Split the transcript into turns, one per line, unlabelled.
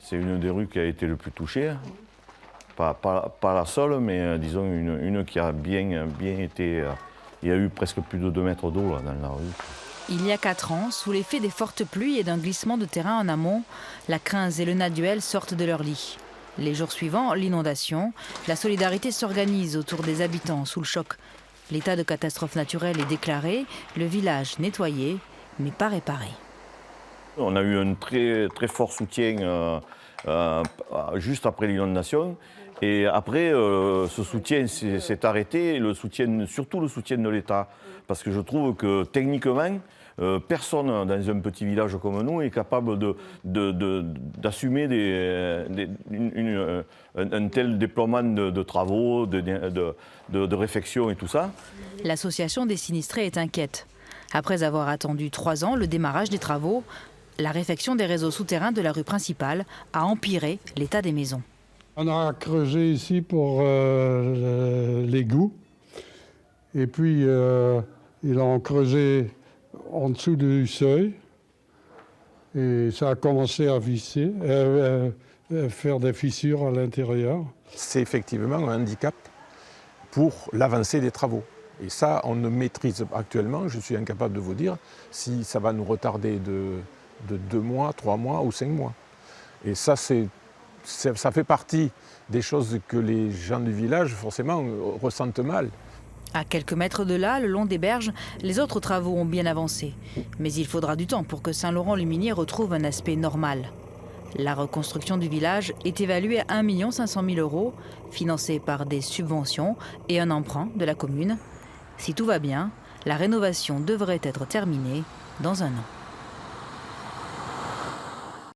C'est une des rues qui a été le plus touchée. Pas la seule, mais disons une qui a bien été... il y a eu presque plus de 2 mètres d'eau dans la rue.
Il y a 4 ans, sous l'effet des fortes pluies et d'un glissement de terrain en amont, la Creuse et le Naduel sortent de leur lit. Les jours suivants, l'inondation, la solidarité s'organise autour des habitants sous le choc. L'état de catastrophe naturelle est déclaré, le village nettoyé, mais pas réparé.
On a eu un très fort soutien juste après l'inondation. Et après, ce soutien s'est arrêté, surtout le soutien de l'État. Parce que je trouve que techniquement, personne dans un petit village comme nous est capable d'assumer un tel déploiement de travaux, de réfection et tout ça.
L'association des sinistrés est inquiète. Après avoir attendu 3 ans le démarrage des travaux, la réfection des réseaux souterrains de la rue principale a empiré l'état des maisons.
On a creusé ici pour l'égout. Et puis, ils ont creusé en dessous du seuil. Et ça a commencé à visser, faire des fissures à l'intérieur.
C'est effectivement un handicap pour l'avancée des travaux. Et ça, on ne maîtrise actuellement. Je suis incapable de vous dire si ça va nous retarder de 2 mois, 3 mois ou 5 mois. Et ça fait partie des choses que les gens du village, forcément, ressentent mal.
À quelques mètres de là, le long des berges, les autres travaux ont bien avancé. Mais il faudra du temps pour que Saint-Laurent-le-Minier retrouve un aspect normal. La reconstruction du village est évaluée à 1 500 000 €, financée par des subventions et un emprunt de la commune. Si tout va bien, la rénovation devrait être terminée dans 1 an.